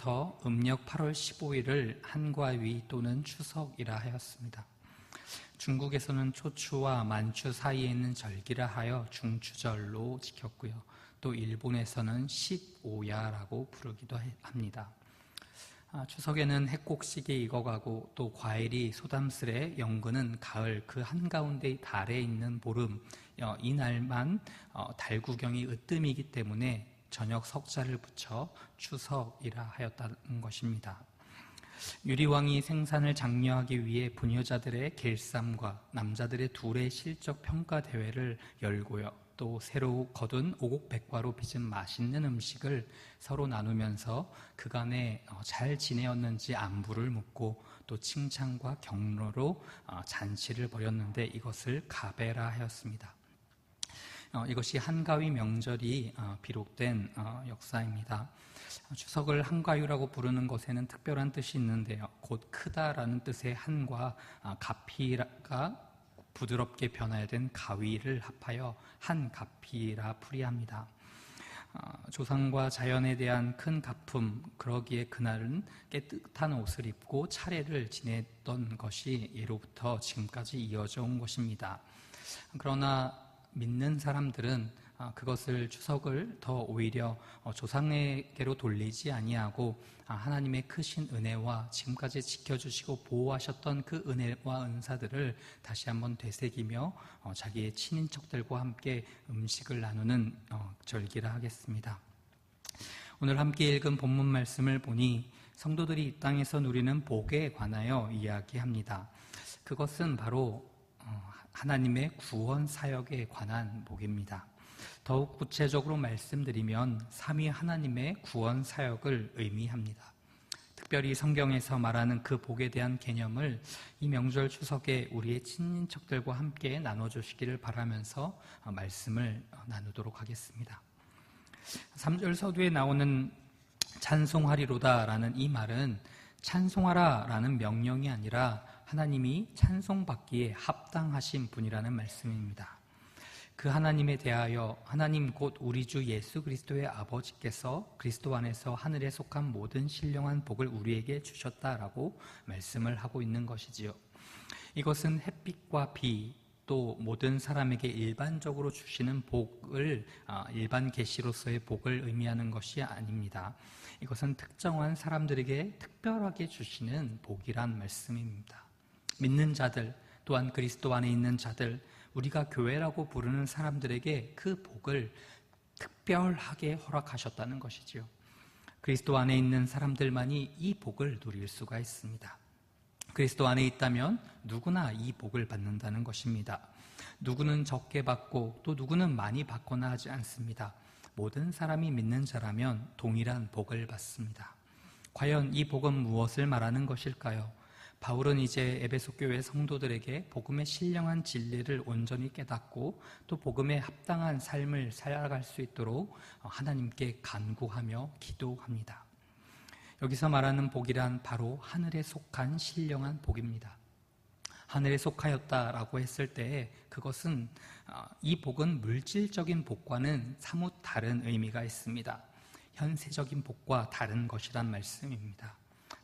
예로부터 음력 8월 15일을 한과위 또는 추석이라 하였습니다. 중국에서는 초추와 만추 사이에 있는 절기라 하여 중추절로 지켰고요. 또 일본에서는 15야라고 부르기도 합니다. 추석에는 핵곡식이 익어가고 또 과일이 소담스레 연근은 가을, 그 한가운데 달에 있는 보름, 이날만 달 구경이 으뜸이기 때문에 저녁 석자를 붙여 추석이라 하였다는 것입니다. 유리왕이 생산을 장려하기 위해 부녀자들의 길쌈과 남자들의 둘의 실적 평가 대회를 열고요. 또 새로 거둔 오곡백과로 빚은 맛있는 음식을 서로 나누면서 그간에 잘 지내었는지 안부를 묻고 또 칭찬과 격려로 잔치를 벌였는데 이것을 가배라 하였습니다. 이것이 한가위 명절이 비록된 역사입니다. 추석을 한가위라고 부르는 것에는 특별한 뜻이 있는데요. 곧 크다라는 뜻의 한과 가피가 부드럽게 변화된 가위를 합하여 한가피라 풀이합니다. 조상과 자연에 대한 큰 가품, 그러기에 그날은 깨끗한 옷을 입고 차례를 지냈던 것이 예로부터 지금까지 이어져 온 것입니다. 그러나 믿는 사람들은 그것을 추석을 더 오히려 조상에게로 돌리지 아니하고 하나님의 크신 은혜와 지금까지 지켜주시고 보호하셨던 그 은혜와 은사들을 다시 한번 되새기며 자기의 친인척들과 함께 음식을 나누는 절기라 하겠습니다. 오늘 함께 읽은 본문 말씀을 보니 성도들이 이 땅에서 누리는 복에 관하여 이야기합니다. 그것은 바로 하나님의 구원 사역에 관한 복입니다. 더욱 구체적으로 말씀드리면 삼위 하나님의 구원 사역을 의미합니다. 특별히 성경에서 말하는 그 복에 대한 개념을 이 명절 추석에 우리의 친인척들과 함께 나눠주시기를 바라면서 말씀을 나누도록 하겠습니다. 3절 서두에 나오는 찬송하리로다라는 이 말은 찬송하라라는 명령이 아니라 하나님이 찬송받기에 합당하신 분이라는 말씀입니다. 그 하나님에 대하여 하나님 곧 우리 주 예수 그리스도의 아버지께서 그리스도 안에서 하늘에 속한 모든 신령한 복을 우리에게 주셨다라고 말씀을 하고 있는 것이지요. 이것은 햇빛과 비, 또 모든 사람에게 일반적으로 주시는 복을 일반 계시로서의 복을 의미하는 것이 아닙니다. 이것은 특정한 사람들에게 특별하게 주시는 복이란 말씀입니다. 믿는 자들, 또한 그리스도 안에 있는 자들, 우리가 교회라고 부르는 사람들에게 그 복을 특별하게 허락하셨다는 것이지요. 그리스도 안에 있는 사람들만이 이 복을 누릴 수가 있습니다. 그리스도 안에 있다면 누구나 이 복을 받는다는 것입니다. 누구는 적게 받고 또 누구는 많이 받거나 하지 않습니다. 모든 사람이 믿는 자라면 동일한 복을 받습니다. 과연 이 복은 무엇을 말하는 것일까요? 바울은 이제 에베소 교회 성도들에게 복음의 신령한 진리를 온전히 깨닫고 또 복음에 합당한 삶을 살아갈 수 있도록 하나님께 간구하며 기도합니다. 여기서 말하는 복이란 바로 하늘에 속한 신령한 복입니다. 하늘에 속하였다라고 했을 때 그것은 이 복은 물질적인 복과는 사뭇 다른 의미가 있습니다. 현세적인 복과 다른 것이란 말씀입니다.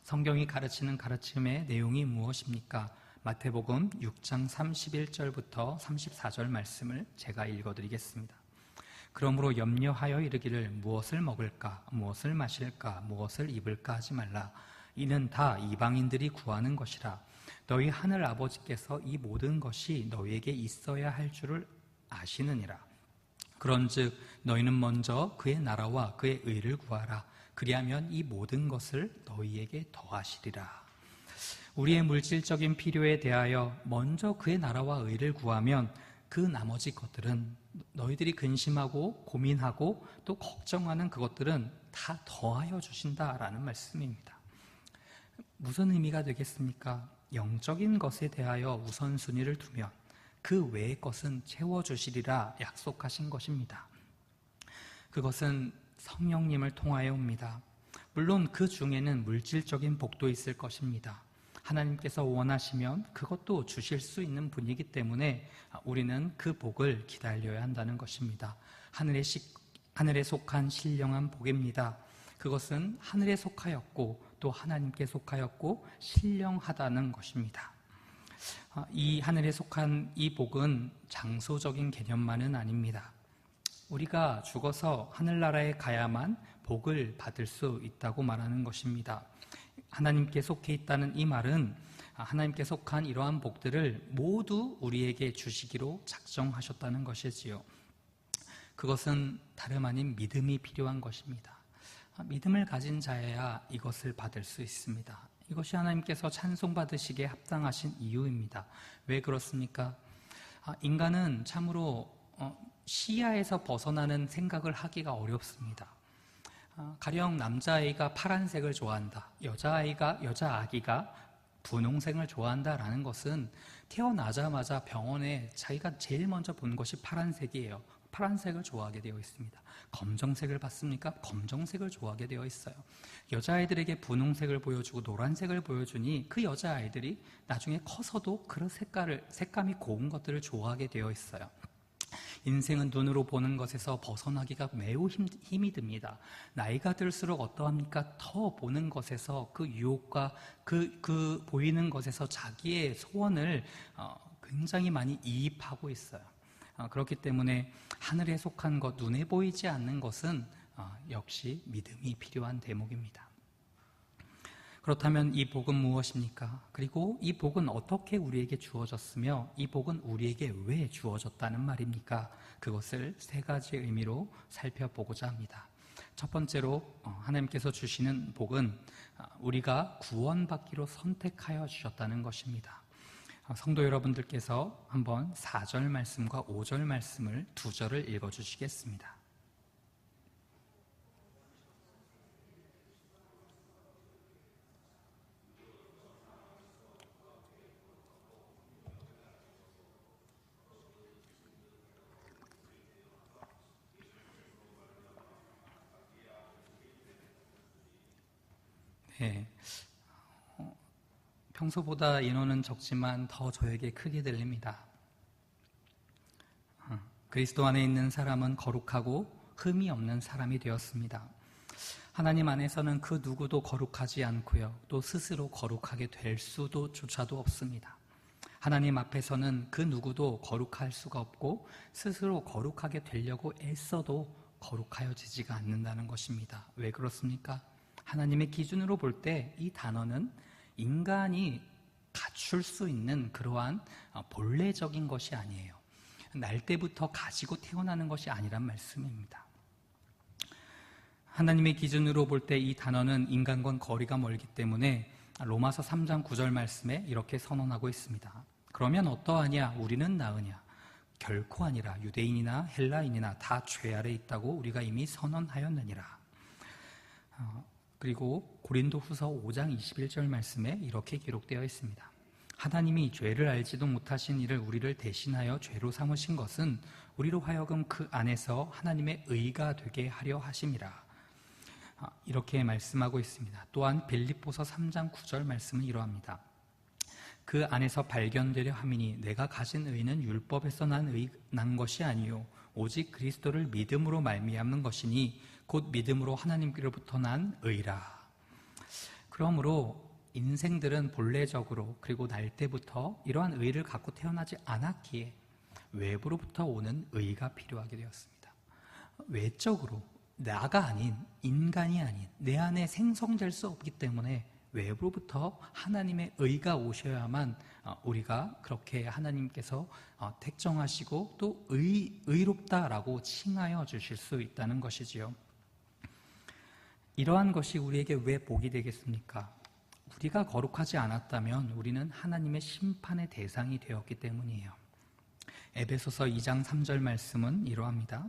성경이 가르치는 가르침의 내용이 무엇입니까? 마태복음 6장 31절부터 34절 말씀을 제가 읽어드리겠습니다. 그러므로 염려하여 이르기를 무엇을 먹을까, 무엇을 마실까, 무엇을 입을까 하지 말라. 이는 다 이방인들이 구하는 것이라. 너희 하늘 아버지께서 이 모든 것이 너희에게 있어야 할 줄을 아시느니라. 그런즉 너희는 먼저 그의 나라와 그의 의를 구하라. 그리하면 이 모든 것을 너희에게 더하시리라. 우리의 물질적인 필요에 대하여 먼저 그의 나라와 의를 구하면 그 나머지 것들은 너희들이 근심하고 고민하고 또 걱정하는 그것들은 다 더하여 주신다라는 말씀입니다. 무슨 의미가 되겠습니까? 영적인 것에 대하여 우선순위를 두면 그 외의 것은 채워주시리라 약속하신 것입니다. 그것은 성령님을 통하여 옵니다. 물론 그 중에는 물질적인 복도 있을 것입니다. 하나님께서 원하시면 그것도 주실 수 있는 분이기 때문에 우리는 그 복을 기다려야 한다는 것입니다. 하늘에 속한 신령한 복입니다. 그것은 하늘에 속하였고 또 하나님께 속하였고 신령하다는 것입니다. 이 하늘에 속한 이 복은 장소적인 개념만은 아닙니다. 우리가 죽어서 하늘나라에 가야만 복을 받을 수 있다고 말하는 것입니다. 하나님께 속해 있다는 이 말은 하나님께 속한 이러한 복들을 모두 우리에게 주시기로 작정하셨다는 것이지요. 그것은 다름 아닌 믿음이 필요한 것입니다. 믿음을 가진 자여야 이것을 받을 수 있습니다. 이것이 하나님께서 찬송받으시기에 합당하신 이유입니다. 왜 그렇습니까? 인간은 참으로 시야에서 벗어나는 생각을 하기가 어렵습니다. 가령 남자아이가 파란색을 좋아한다, 여자아기가 분홍색을 좋아한다라는 것은 태어나자마자 병원에 자기가 제일 먼저 본 것이 파란색이에요. 파란색을 좋아하게 되어 있습니다. 검정색을 봤습니까? 검정색을 좋아하게 되어 있어요. 여자아이들에게 분홍색을 보여주고 노란색을 보여주니 그 여자아이들이 나중에 커서도 그런 색감이 고운 것들을 좋아하게 되어 있어요. 인생은 눈으로 보는 것에서 벗어나기가 매우 힘이 듭니다. 나이가 들수록 어떠합니까? 더 보는 것에서 그 유혹과 그 보이는 것에서 자기의 소원을 굉장히 많이 이입하고 있어요. 그렇기 때문에 하늘에 속한 것, 눈에 보이지 않는 것은 역시 믿음이 필요한 대목입니다. 그렇다면 이 복은 무엇입니까? 그리고 이 복은 어떻게 우리에게 주어졌으며 이 복은 우리에게 왜 주어졌다는 말입니까? 그것을 세 가지 의미로 살펴보고자 합니다. 첫 번째로 하나님께서 주시는 복은 우리가 구원받기로 선택하여 주셨다는 것입니다. 성도 여러분들께서 한번 4절 말씀과 5절 말씀을 두 절을 읽어주시겠습니다. 네. 평소보다 인원은 적지만 더 저에게 크게 들립니다. 그리스도 안에 있는 사람은 거룩하고 흠이 없는 사람이 되었습니다. 하나님 안에서는 그 누구도 거룩하지 않고요, 또 스스로 거룩하게 될 수조차도 없습니다. 하나님 앞에서는 그 누구도 거룩할 수가 없고 스스로 거룩하게 되려고 애써도 거룩하여지지가 않는다는 것입니다. 왜 그렇습니까? 하나님의 기준으로 볼 때 이 단어는 인간이 갖출 수 있는 그러한 본래적인 것이 아니에요. 날 때부터 가지고 태어나는 것이 아니란 말씀입니다. 하나님의 기준으로 볼 때 이 단어는 인간과 거리가 멀기 때문에 로마서 3장 9절 말씀에 이렇게 선언하고 있습니다. 그러면 어떠하냐? 우리는 나으냐? 결코 아니라 유대인이나 헬라인이나 다 죄 아래 있다고 우리가 이미 선언하였느니라. 그리고 고린도후서 5장 21절 말씀에 이렇게 기록되어 있습니다. 하나님이 죄를 알지도 못하신 이를 우리를 대신하여 죄로 삼으신 것은 우리로 하여금 그 안에서 하나님의 의가 되게 하려 하심이라. 이렇게 말씀하고 있습니다. 또한 빌립보서 3장 9절 말씀은 이러합니다. 그 안에서 발견되려 함이니 내가 가진 의는 율법에서 난 것이 아니요 오직 그리스도를 믿음으로 말미암는 것이니 곧 믿음으로 하나님께로부터 난 의라. 그러므로 인생들은 본래적으로 그리고 날 때부터 이러한 의를 갖고 태어나지 않았기에 외부로부터 오는 의가 필요하게 되었습니다. 외적으로 나가 아닌, 인간이 아닌 내 안에 생성될 수 없기 때문에 외부로부터 하나님의 의가 오셔야만 우리가 그렇게 하나님께서 택정하시고 또 의롭다라고 칭하여 주실 수 있다는 것이지요. 이러한 것이 우리에게 왜 복이 되겠습니까? 우리가 거룩하지 않았다면 우리는 하나님의 심판의 대상이 되었기 때문이에요. 에베소서 2장 3절 말씀은 이러합니다.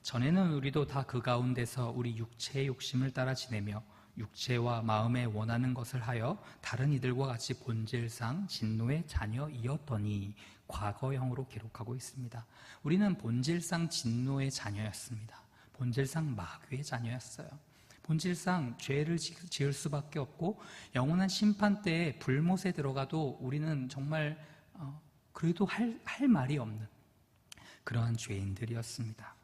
전에는 우리도 다 그 가운데서 우리 육체의 욕심을 따라 지내며 육체와 마음에 원하는 것을 하여 다른 이들과 같이 본질상 진노의 자녀이었더니 과거형으로 기록하고 있습니다. 우리는 본질상 진노의 자녀였습니다. 본질상 마귀의 자녀였어요. 본질상 죄를 지을 수밖에 없고 영원한 심판 때에 불못에 들어가도 우리는 정말 그래도 할 말이 없는 그러한 죄인들이었습니다.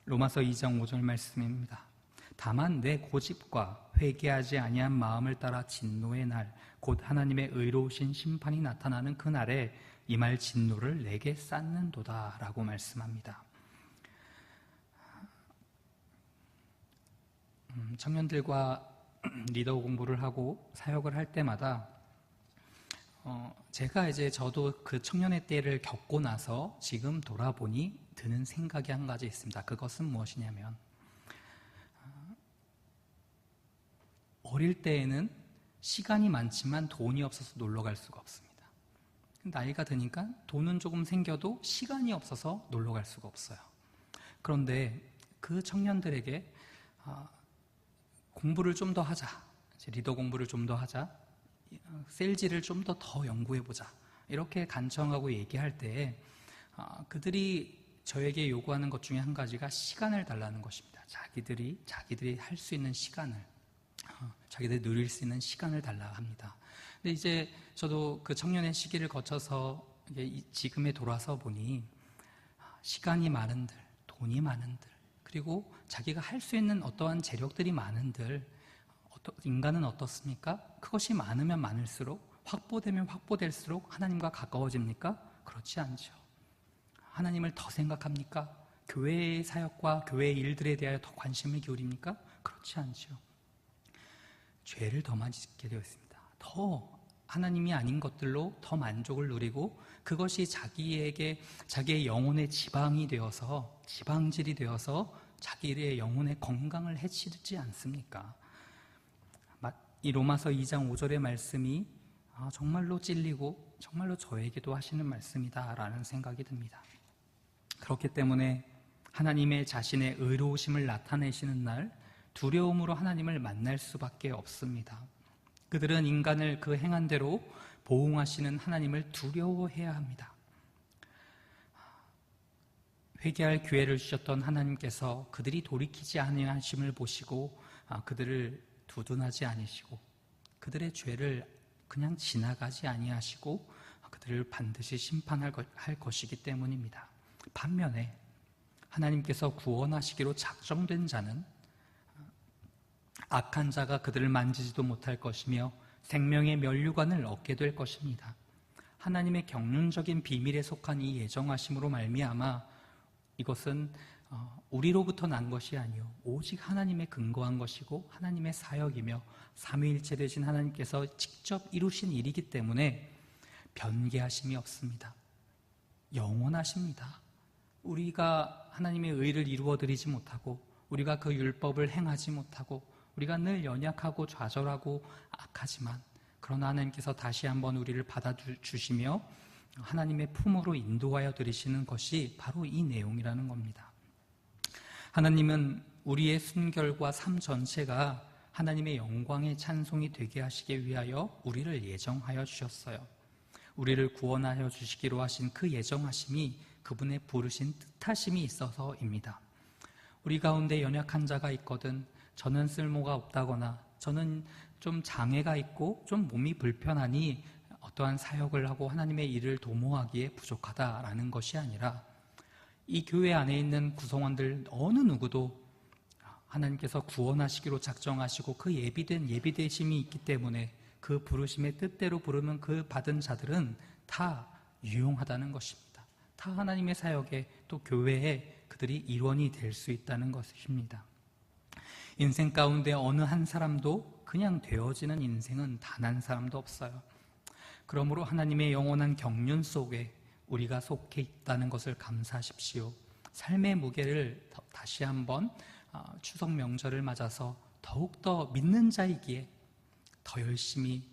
로마서 2장 5절 말씀입니다. 다만 내 고집과 회개하지 아니한 마음을 따라 진노의 날, 곧 하나님의 의로우신 심판이 나타나는 그날에 임할 진노를 내게 쌓는도다 라고 말씀합니다. 청년들과 리더 공부를 하고 사역을 할 때마다 제가 저도 그 청년의 때를 겪고 나서 지금 돌아보니 드는 생각이 한 가지 있습니다. 그것은 무엇이냐면, 어릴 때에는 시간이 많지만 돈이 없어서 놀러 갈 수가 없습니다. 나이가 드니까 돈은 조금 생겨도 시간이 없어서 놀러 갈 수가 없어요. 그런데 그 청년들에게 공부를 좀 더 하자, 리더 공부를 좀 더 하자, 셀지를 좀 더 연구해보자, 이렇게 간청하고 얘기할 때 그들이 저에게 요구하는 것 중에 한 가지가 시간을 달라는 것입니다. 자기들이 할 수 있는 시간을, 자기들이 누릴 수 있는 시간을 달라 합니다. 근데 저도 그 청년의 시기를 거쳐서 지금에 돌아서 보니, 시간이 많은들, 돈이 많은들, 그리고 자기가 할 수 있는 어떠한 재력들이 많은들, 인간은 어떻습니까? 그것이 많으면 많을수록, 확보되면 확보될수록 하나님과 가까워집니까? 그렇지 않죠. 하나님을 더 생각합니까? 교회의 사역과 교회의 일들에 대하여 더 관심을 기울입니까? 그렇지 않죠. 죄를 더 많이 짓게 되어 있습니다. 더 하나님이 아닌 것들로 더 만족을 누리고, 그것이 자기의 영혼의 지방질이 되어서 자기의 영혼의 건강을 해치지 않습니까? 이 로마서 2장 5절의 말씀이 정말로 찔리고 정말로 저에게도 하시는 말씀이다 라는 생각이 듭니다. 그렇기 때문에 하나님의 자신의 의로우심을 나타내시는 날, 두려움으로 하나님을 만날 수밖에 없습니다. 그들은 인간을 그 행한 대로 보응하시는 하나님을 두려워해야 합니다. 회개할 기회를 주셨던 하나님께서 그들이 돌이키지 아니하심을 보시고 그들을 두둔하지 아니시고, 그들의 죄를 그냥 지나가지 아니하시고 그들을 반드시 심판할 것이기 때문입니다. 반면에 하나님께서 구원하시기로 작정된 자는, 악한 자가 그들을 만지지도 못할 것이며 생명의 면류관을 얻게 될 것입니다. 하나님의 경륜적인 비밀에 속한 이 예정하심으로 말미암아 이것은 우리로부터 난 것이 아니요 오직 하나님에 근거한 것이고 하나님의 사역이며 삼위일체 되신 하나님께서 직접 이루신 일이기 때문에 변개하심이 없습니다. 영원하십니다. 우리가 하나님의 의를 이루어드리지 못하고, 우리가 그 율법을 행하지 못하고, 우리가 늘 연약하고 좌절하고 악하지만, 그러나 하나님께서 다시 한번 우리를 받아주시며 하나님의 품으로 인도하여 드리시는 것이 바로 이 내용이라는 겁니다. 하나님은 우리의 순결과 삶 전체가 하나님의 영광의 찬송이 되게 하시기 위하여 우리를 예정하여 주셨어요. 우리를 구원하여 주시기로 하신 그 예정하심이 그분의 부르신 뜻하심이 있어서입니다. 우리 가운데 연약한 자가 있거든, 저는 쓸모가 없다거나, 저는 좀 장애가 있고 좀 몸이 불편하니 어떠한 사역을 하고 하나님의 일을 도모하기에 부족하다라는 것이 아니라, 이 교회 안에 있는 구성원들 어느 누구도 하나님께서 구원하시기로 작정하시고 그 예비되심이 있기 때문에 그 부르심의 뜻대로 부르면 그 받은 자들은 다 유용하다는 것입니다. 다 하나님의 사역에, 또 교회에 그들이 일원이 될 수 있다는 것입니다. 인생 가운데 어느 한 사람도 그냥 되어지는 인생은 단 한 사람도 없어요. 그러므로 하나님의 영원한 경륜 속에 우리가 속해 있다는 것을 감사하십시오. 삶의 무게를 다시 한번 추석 명절을 맞아서 더욱더 믿는 자이기에 더 열심히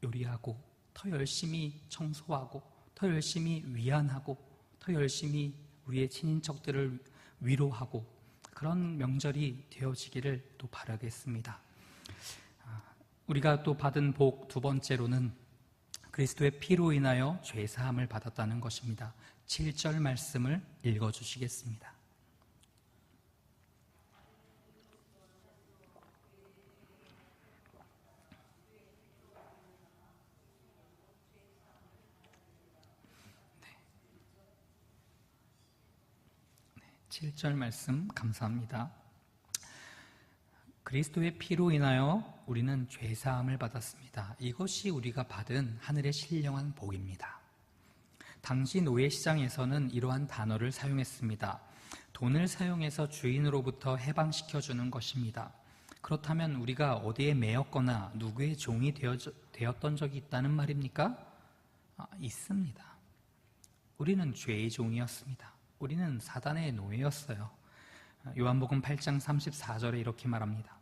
요리하고, 더 열심히 청소하고, 더 열심히 위안하고, 더 열심히 우리의 친인척들을 위로하고, 그런 명절이 되어지기를 또 바라겠습니다. 우리가 또 받은 복 두 번째로는 그리스도의 피로 인하여 죄사함을 받았다는 것입니다. 7절 말씀을 읽어주시겠습니다. 네. 7절 말씀 감사합니다. 그리스도의 피로 인하여 우리는 죄사함을 받았습니다. 이것이 우리가 받은 하늘의 신령한 복입니다. 당시 노예시장에서는 이러한 단어를 사용했습니다. 돈을 사용해서 주인으로부터 해방시켜주는 것입니다. 그렇다면 우리가 어디에 매였거나 누구의 종이 되었던 적이 있다는 말입니까? 있습니다. 우리는 죄의 종이었습니다. 우리는 사단의 노예였어요. 요한복음 8장 34절에 이렇게 말합니다.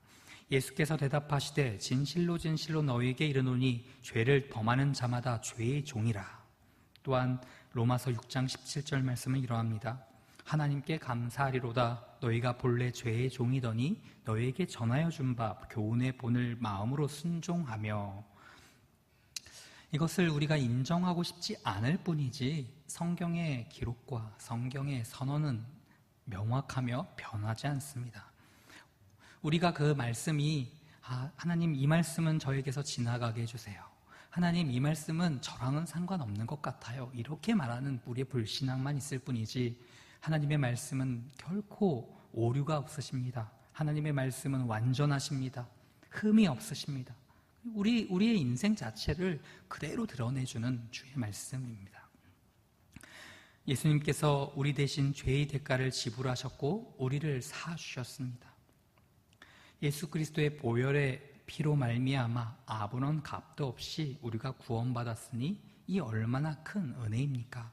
예수께서 대답하시되 진실로 진실로 너희에게 이르노니 죄를 범하는 자마다 죄의 종이라. 또한 로마서 6장 17절 말씀은 이러합니다. 하나님께 감사하리로다. 너희가 본래 죄의 종이더니 너희에게 전하여 준 바 교훈의 본을 마음으로 순종하며. 이것을 우리가 인정하고 싶지 않을 뿐이지 성경의 기록과 성경의 선언은 명확하며 변하지 않습니다. 우리가 그 말씀이 하나님 이 말씀은 저에게서 지나가게 해주세요. 하나님 이 말씀은 저랑은 상관없는 것 같아요. 이렇게 말하는 우리의 불신앙만 있을 뿐이지 하나님의 말씀은 결코 오류가 없으십니다. 하나님의 말씀은 완전하십니다. 흠이 없으십니다. 우리의 인생 자체를 그대로 드러내주는 주의 말씀입니다. 예수님께서 우리 대신 죄의 대가를 지불하셨고 우리를 사주셨습니다. 예수 그리스도의 보혈의 피로 말미암아 아무런 값도 없이 우리가 구원받았으니 이 얼마나 큰 은혜입니까?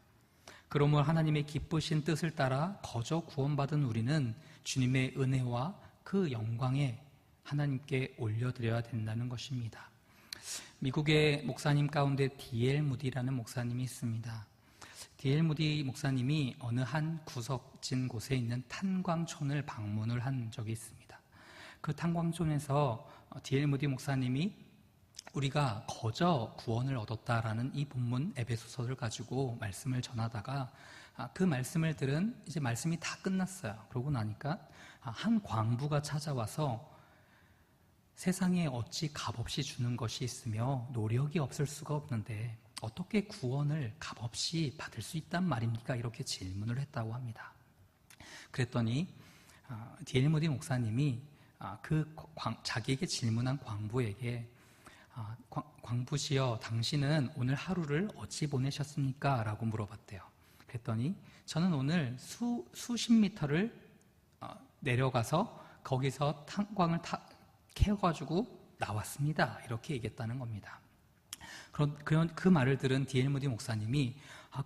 그러므로 하나님의 기쁘신 뜻을 따라 거저 구원받은 우리는 주님의 은혜와 그 영광에 하나님께 올려드려야 된다는 것입니다. 미국의 목사님 가운데 D.L. 무디라는 목사님이 있습니다. D.L. 무디 목사님이 어느 한 구석진 곳에 있는 탄광촌을 방문을 한 적이 있습니다. 그 탄광촌에서 D.L. 무디 목사님이 우리가 거저 구원을 얻었다라는 이 본문 에베소서를 가지고 말씀을 전하다가 그 말씀을 들은 이제 말씀이 다 끝났어요. 그러고 나니까 한 광부가 찾아와서 세상에 어찌 값없이 주는 것이 있으며 노력이 없을 수가 없는데 어떻게 구원을 값없이 받을 수 있단 말입니까? 이렇게 질문을 했다고 합니다. 그랬더니 D.L. 무디 목사님이 자기에게 질문한 광부에게 광부시여 당신은 오늘 하루를 어찌 보내셨습니까? 라고 물어봤대요. 그랬더니 저는 오늘 수십 미터를 내려가서 거기서 탄광을 캐가지고 나왔습니다. 이렇게 얘기했다는 겁니다. 그 말을 들은 D.L. 무디 목사님이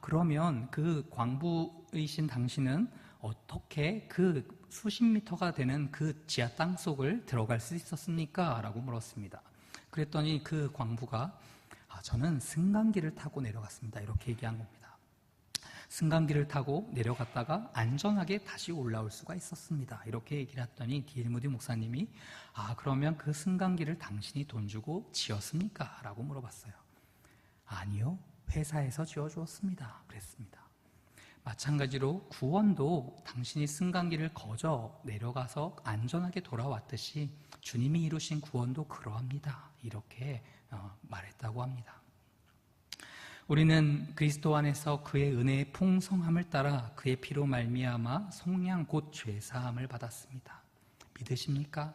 그러면 그 광부이신 당신은 어떻게 그 수십 미터가 되는 그 지하 땅속을 들어갈 수 있었습니까? 라고 물었습니다. 그랬더니 그 광부가 저는 승강기를 타고 내려갔습니다. 이렇게 얘기한 겁니다. 승강기를 타고 내려갔다가 안전하게 다시 올라올 수가 있었습니다. 이렇게 얘기를 했더니 D.L. 무디 목사님이 그러면 그 승강기를 당신이 돈 주고 지었습니까? 라고 물어봤어요. 아니요, 회사에서 지어주었습니다. 그랬습니다. 마찬가지로 구원도 당신이 승강기를 거저 내려가서 안전하게 돌아왔듯이 주님이 이루신 구원도 그러합니다. 이렇게 말했다고 합니다. 우리는 그리스도 안에서 그의 은혜의 풍성함을 따라 그의 피로 말미암아 속량 곧 죄사함을 받았습니다. 믿으십니까?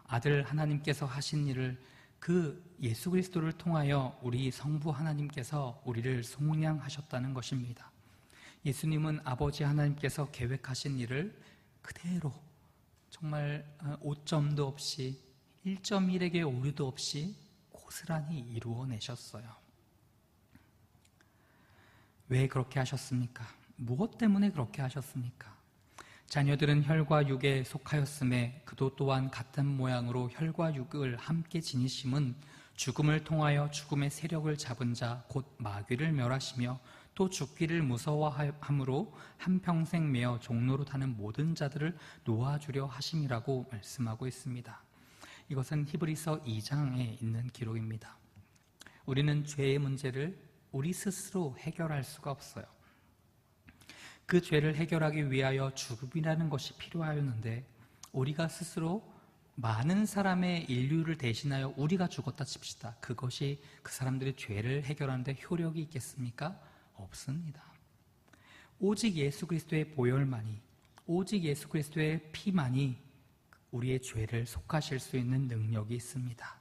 아들 하나님께서 하신 일을 그 예수 그리스도를 통하여 우리 성부 하나님께서 우리를 속량하셨다는 것입니다. 예수님은 아버지 하나님께서 계획하신 일을 그대로 정말 오점도 없이 1.1에게 오류도 없이 고스란히 이루어내셨어요. 왜 그렇게 하셨습니까? 무엇 때문에 그렇게 하셨습니까? 자녀들은 혈과 육에 속하였음에 그도 또한 같은 모양으로 혈과 육을 함께 지니심은 죽음을 통하여 죽음의 세력을 잡은 자 곧 마귀를 멸하시며 또 죽기를 무서워함으로 한평생 매어 종로로 타는 모든 자들을 놓아주려 하심이라고 말씀하고 있습니다. 이것은 히브리서 2장에 있는 기록입니다. 우리는 죄의 문제를 우리 스스로 해결할 수가 없어요. 그 죄를 해결하기 위하여 죽음이라는 것이 필요하였는데 우리가 스스로 많은 사람의 인류를 대신하여 우리가 죽었다 칩시다. 그것이 그 사람들의 죄를 해결하는 데 효력이 있겠습니까? 없습니다. 오직 예수 그리스도의 보혈만이, 오직 예수 그리스도의 피만이 우리의 죄를 속하실 수 있는 능력이 있습니다.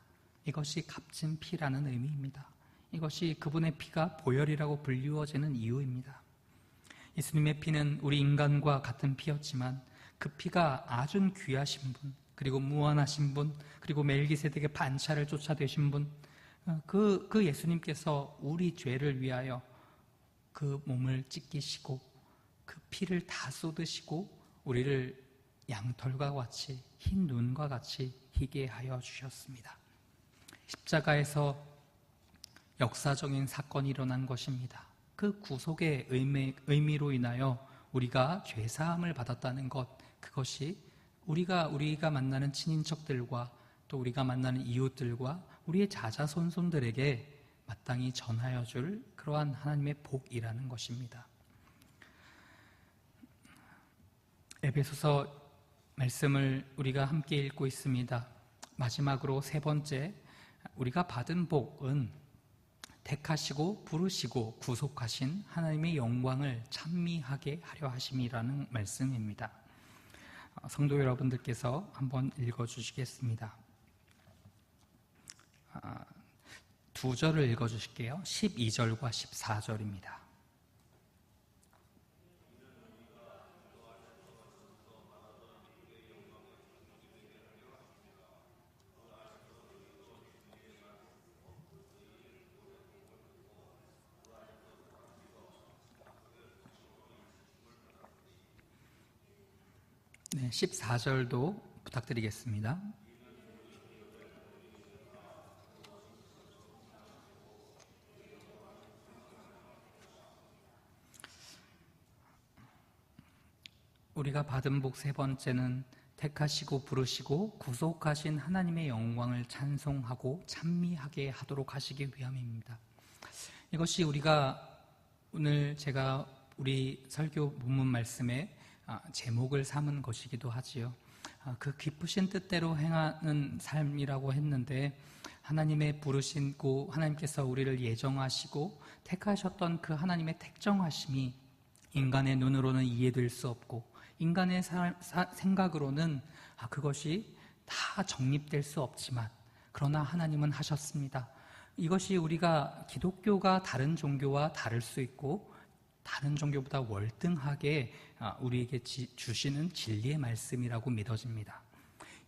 이것이 값진 피라는 의미입니다. 이것이 그분의 피가 보혈이라고 불리워지는 이유입니다. 예수님의 피는 우리 인간과 같은 피였지만 그 피가 아주 귀하신 분, 그리고 무한하신 분, 그리고 멜기세덱의 반차를 쫓아되신 분, 그 예수님께서 우리 죄를 위하여 그 몸을 찢기시고 그 피를 다 쏟으시고 우리를 양털과 같이 흰 눈과 같이 희게 하여 주셨습니다. 십자가에서 역사적인 사건이 일어난 것입니다. 그 구속의 의미로 인하여 우리가 죄사함을 받았다는 것, 그것이 우리가 만나는 친인척들과 또 우리가 만나는 이웃들과 우리의 자자손손들에게 마땅히 전하여 줄 그러한 하나님의 복이라는 것입니다. 에베소서 말씀을 우리가 함께 읽고 있습니다. 마지막으로 세 번째, 우리가 받은 복은 택하시고 부르시고 구속하신 하나님의 영광을 찬미하게 하려 하심이라는 말씀입니다. 성도 여러분들께서 한번 읽어주시겠습니다. 두 절을 읽어주실게요. 12절과 14절입니다. 네, 14절도 부탁드리겠습니다. 우리가 받은 복 세 번째는 택하시고 부르시고 구속하신 하나님의 영광을 찬송하고 찬미하게 하도록 하시기 위함입니다. 이것이 우리가 오늘 제가 우리 설교 본문 말씀에 제목을 삼은 것이기도 하지요. 그 기쁘신 뜻대로 행하는 삶이라고 했는데, 하나님의 부르시고 하나님께서 우리를 예정하시고 택하셨던 그 하나님의 택정하심이 인간의 눈으로는 이해될 수 없고 인간의 생각으로는 그것이 다 정립될 수 없지만, 그러나 하나님은 하셨습니다. 이것이 우리가 기독교가 다른 종교와 다를 수 있고 다른 종교보다 월등하게 우리에게 주시는 진리의 말씀이라고 믿어집니다.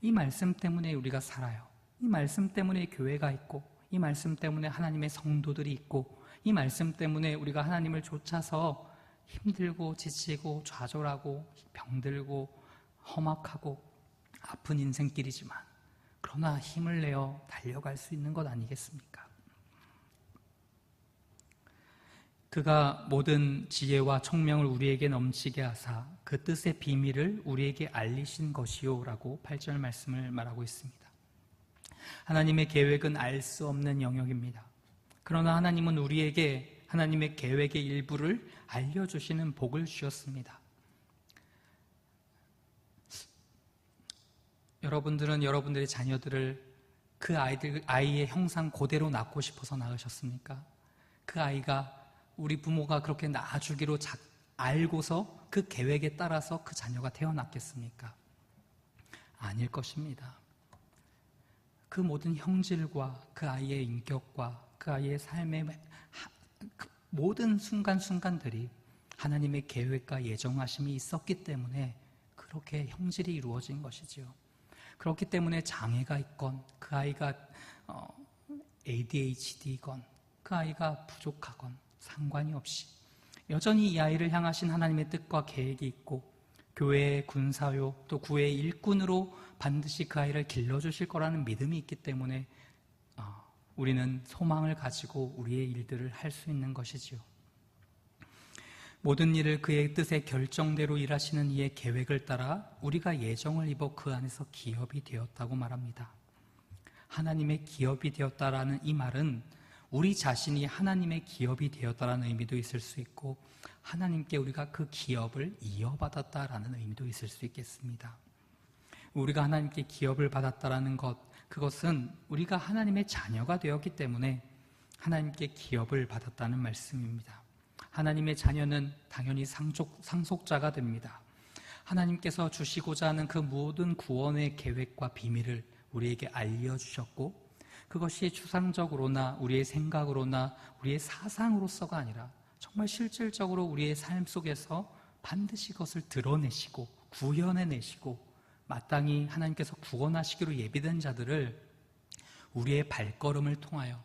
이 말씀 때문에 우리가 살아요. 이 말씀 때문에 교회가 있고, 이 말씀 때문에 하나님의 성도들이 있고, 이 말씀 때문에 우리가 하나님을 좇아서 힘들고 지치고 좌절하고 병들고 험악하고 아픈 인생길이지만, 그러나 힘을 내어 달려갈 수 있는 것 아니겠습니까? 그가 모든 지혜와 총명을 우리에게 넘치게 하사 그 뜻의 비밀을 우리에게 알리신 것이요 라고 8절 말씀을 말하고 있습니다. 하나님의 계획은 알 수 없는 영역입니다. 그러나 하나님은 우리에게 하나님의 계획의 일부를 알려주시는 복을 주셨습니다. 여러분들은 여러분들의 자녀들을 그 아이의 형상 그대로 낳고 싶어서 낳으셨습니까? 그 아이가 우리 부모가 그렇게 낳아주기로 알고서 그 계획에 따라서 그 자녀가 태어났겠습니까? 아닐 것입니다. 그 모든 형질과 그 아이의 인격과 그 아이의 삶의 모든 순간순간들이 하나님의 계획과 예정하심이 있었기 때문에 그렇게 형질이 이루어진 것이지요. 그렇기 때문에 장애가 있건, 그 아이가 ADHD건, 그 아이가 부족하건 상관이 없이 여전히 이 아이를 향하신 하나님의 뜻과 계획이 있고, 교회의 군사요 또 구회의 일꾼으로 반드시 그 아이를 길러주실 거라는 믿음이 있기 때문에 우리는 소망을 가지고 우리의 일들을 할 수 있는 것이지요. 모든 일을 그의 뜻에 결정대로 일하시는 이의 계획을 따라 우리가 예정을 입어 그 안에서 기업이 되었다고 말합니다. 하나님의 기업이 되었다라는 이 말은 우리 자신이 하나님의 기업이 되었다라는 의미도 있을 수 있고, 하나님께 우리가 그 기업을 이어받았다라는 의미도 있을 수 있겠습니다. 우리가 하나님께 기업을 받았다라는 것, 그것은 우리가 하나님의 자녀가 되었기 때문에 하나님께 기업을 받았다는 말씀입니다. 하나님의 자녀는 당연히 상속자가 됩니다. 하나님께서 주시고자 하는 그 모든 구원의 계획과 비밀을 우리에게 알려주셨고, 그것이 추상적으로나 우리의 생각으로나 우리의 사상으로서가 아니라 정말 실질적으로 우리의 삶 속에서 반드시 그것을 드러내시고 구현해내시고 마땅히 하나님께서 구원하시기로 예비된 자들을 우리의 발걸음을 통하여,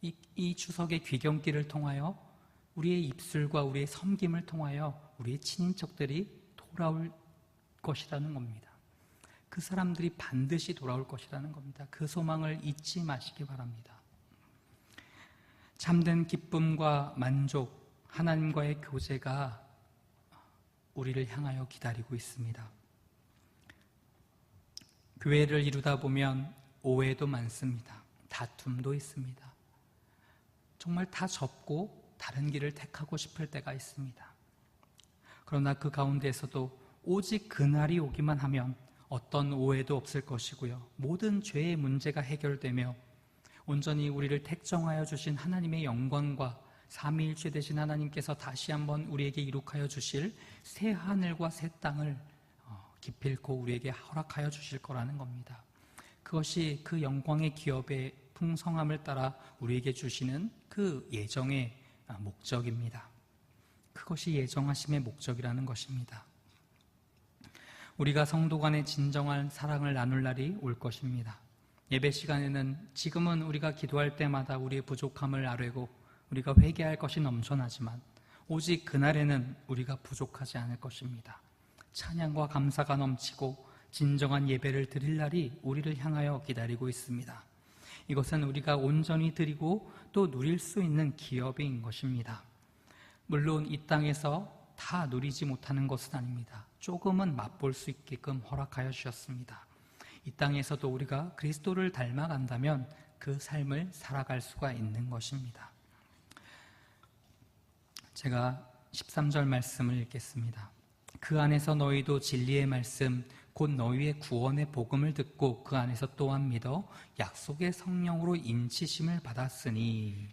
이 추석의 귀경길을 통하여, 우리의 입술과 우리의 섬김을 통하여 우리의 친인척들이 돌아올 것이라는 겁니다. 그 사람들이 반드시 돌아올 것이라는 겁니다. 그 소망을 잊지 마시기 바랍니다. 참된 기쁨과 만족, 하나님과의 교제가 우리를 향하여 기다리고 있습니다. 교회를 이루다 보면 오해도 많습니다. 다툼도 있습니다. 정말 다 접고 다른 길을 택하고 싶을 때가 있습니다. 그러나 그 가운데에서도 오직 그날이 오기만 하면 어떤 오해도 없을 것이고요, 모든 죄의 문제가 해결되며 온전히 우리를 택정하여 주신 하나님의 영광과 삼위일체 되신 하나님께서 다시 한번 우리에게 이룩하여 주실 새 하늘과 새 땅을 기필코 우리에게 허락하여 주실 거라는 겁니다. 그것이 그 영광의 기업의 풍성함을 따라 우리에게 주시는 그 예정의 목적입니다. 그것이 예정하심의 목적이라는 것입니다. 우리가 성도 간의 진정한 사랑을 나눌 날이 올 것입니다. 예배 시간에는 지금은 우리가 기도할 때마다 우리의 부족함을 아뢰고 우리가 회개할 것이 넘쳐나지만 오직 그날에는 우리가 부족하지 않을 것입니다. 찬양과 감사가 넘치고 진정한 예배를 드릴 날이 우리를 향하여 기다리고 있습니다. 이것은 우리가 온전히 드리고 또 누릴 수 있는 기업인 것입니다. 물론 이 땅에서 다 누리지 못하는 것은 아닙니다. 조금은 맛볼 수 있게끔 허락하여 주셨습니다. 이 땅에서도 우리가 그리스도를 닮아간다면 그 삶을 살아갈 수가 있는 것입니다. 제가 13절 말씀을 읽겠습니다. 그 안에서 너희도 진리의 말씀 곧 너희의 구원의 복음을 듣고 그 안에서 또한 믿어 약속의 성령으로 인치심을 받았으니,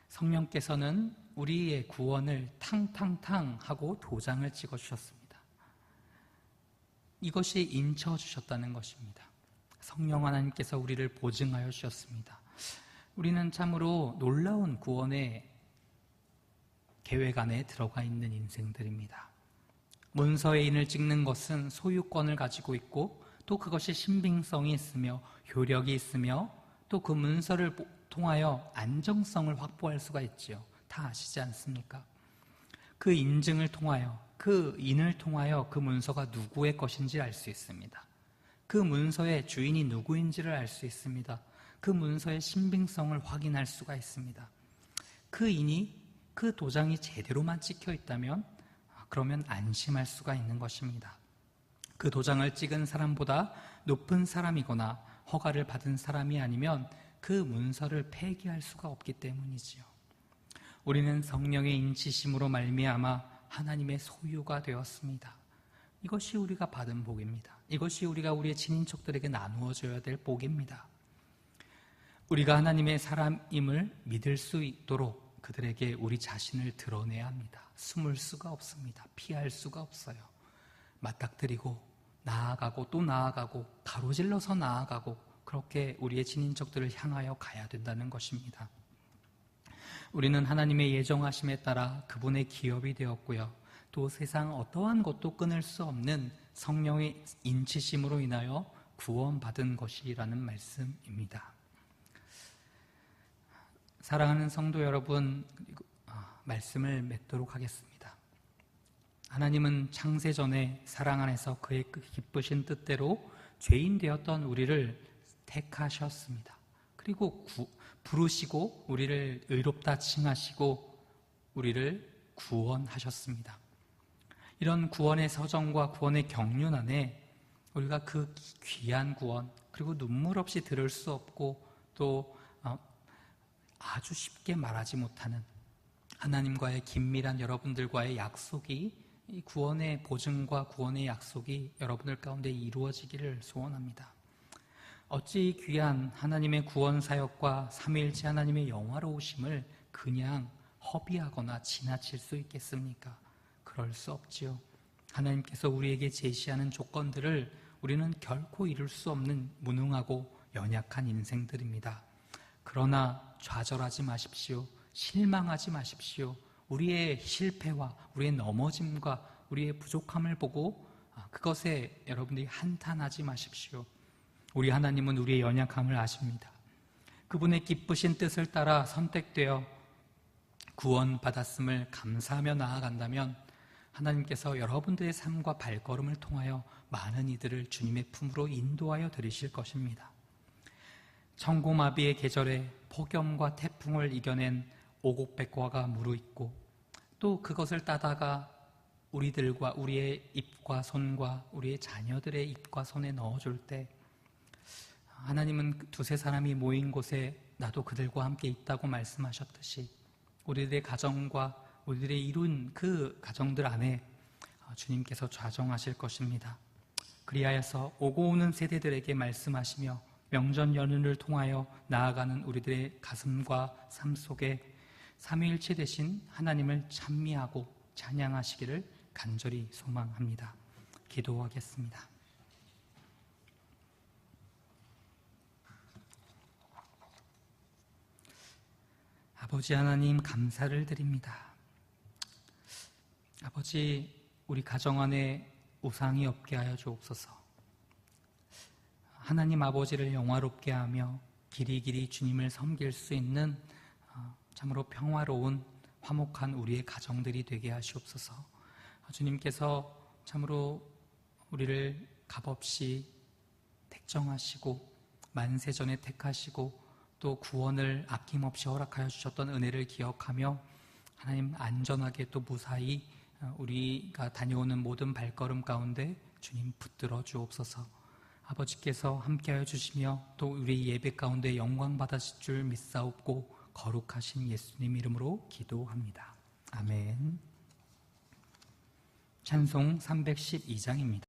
성령께서는 우리의 구원을 탕탕탕 하고 도장을 찍어주셨습니다. 이것이 인쳐주셨다는 것입니다. 성령 하나님께서 우리를 보증하여 주셨습니다. 우리는 참으로 놀라운 구원의 계획 안에 들어가 있는 인생들입니다. 문서에 인을 찍는 것은 소유권을 가지고 있고 또 그것이 신빙성이 있으며 효력이 있으며 또 그 문서를 통하여 안정성을 확보할 수가 있지요. 다 아시지 않습니까? 그 인증을 통하여, 그 인을 통하여 그 문서가 누구의 것인지 알 수 있습니다. 그 문서의 주인이 누구인지를 알 수 있습니다. 그 문서의 신빙성을 확인할 수가 있습니다. 그 인이, 그 도장이 제대로만 찍혀 있다면 그러면 안심할 수가 있는 것입니다. 그 도장을 찍은 사람보다 높은 사람이거나 허가를 받은 사람이 아니면 그 문서를 폐기할 수가 없기 때문이지요. 우리는 성령의 인치심으로 말미암아 하나님의 소유가 되었습니다. 이것이 우리가 받은 복입니다. 이것이 우리가 우리의 친인척들에게 나누어줘야 될 복입니다. 우리가 하나님의 사람임을 믿을 수 있도록 그들에게 우리 자신을 드러내야 합니다. 숨을 수가 없습니다. 피할 수가 없어요. 맞닥뜨리고 나아가고 또 나아가고 가로질러서 나아가고 그렇게 우리의 친인척들을 향하여 가야 된다는 것입니다. 우리는 하나님의 예정하심에 따라 그분의 기업이 되었고요. 또 세상 어떠한 것도 끊을 수 없는 성령의 인치심으로 인하여 구원받은 것이라는 말씀입니다. 사랑하는 성도 여러분, 말씀을 맺도록 하겠습니다. 하나님은 창세전에 사랑 안에서 그의 기쁘신 뜻대로 죄인 되었던 우리를 택하셨습니다. 그리고 부르시고 우리를 의롭다 칭하시고 우리를 구원하셨습니다. 이런 구원의 서정과 구원의 경륜 안에 우리가 그 귀한 구원, 그리고 눈물 없이 들을 수 없고 또 아주 쉽게 말하지 못하는 하나님과의 긴밀한 여러분들과의 약속이, 이 구원의 보증과 구원의 약속이 여러분들 가운데 이루어지기를 소원합니다. 어찌 귀한 하나님의 구원 사역과 삼위일체 하나님의 영화로우심을 그냥 허비하거나 지나칠 수 있겠습니까? 그럴 수 없지요. 하나님께서 우리에게 제시하는 조건들을 우리는 결코 이룰 수 없는 무능하고 연약한 인생들입니다. 그러나 좌절하지 마십시오. 실망하지 마십시오. 우리의 실패와 우리의 넘어짐과 우리의 부족함을 보고 그것에 여러분들이 한탄하지 마십시오. 우리 하나님은 우리의 연약함을 아십니다. 그분의 기쁘신 뜻을 따라 선택되어 구원받았음을 감사하며 나아간다면 하나님께서 여러분들의 삶과 발걸음을 통하여 많은 이들을 주님의 품으로 인도하여 들이실 것입니다. 청고마비의 계절에 폭염과 태풍을 이겨낸 오곡백과가 무르익고 또 그것을 따다가 우리들과 우리의 입과 손과 우리의 자녀들의 입과 손에 넣어줄 때 하나님은 두세 사람이 모인 곳에 나도 그들과 함께 있다고 말씀하셨듯이 우리들의 가정과 우리들의 이룬 그 가정들 안에 주님께서 좌정하실 것입니다. 그리하여서 오고 오는 세대들에게 말씀하시며 명절 연휴를 통하여 나아가는 우리들의 가슴과 삶 속에 삼위일체 되신 하나님을 찬미하고 찬양하시기를 간절히 소망합니다. 기도하겠습니다. 아버지 하나님, 감사를 드립니다. 아버지, 우리 가정 안에 우상이 없게 하여 주옵소서. 하나님 아버지를 영화롭게 하며 길이길이 주님을 섬길 수 있는 참으로 평화로운 화목한 우리의 가정들이 되게 하시옵소서. 주님께서 참으로 우리를 값없이 택정하시고 만세전에 택하시고 또 구원을 아낌없이 허락하여 주셨던 은혜를 기억하며 하나님 안전하게 또 무사히 우리가 다녀오는 모든 발걸음 가운데 주님 붙들어 주옵소서. 아버지께서 함께하여 주시며 또 우리 예배 가운데 영광 받으실 줄 믿사옵고 거룩하신 예수님 이름으로 기도합니다. 아멘. 찬송 312장입니다.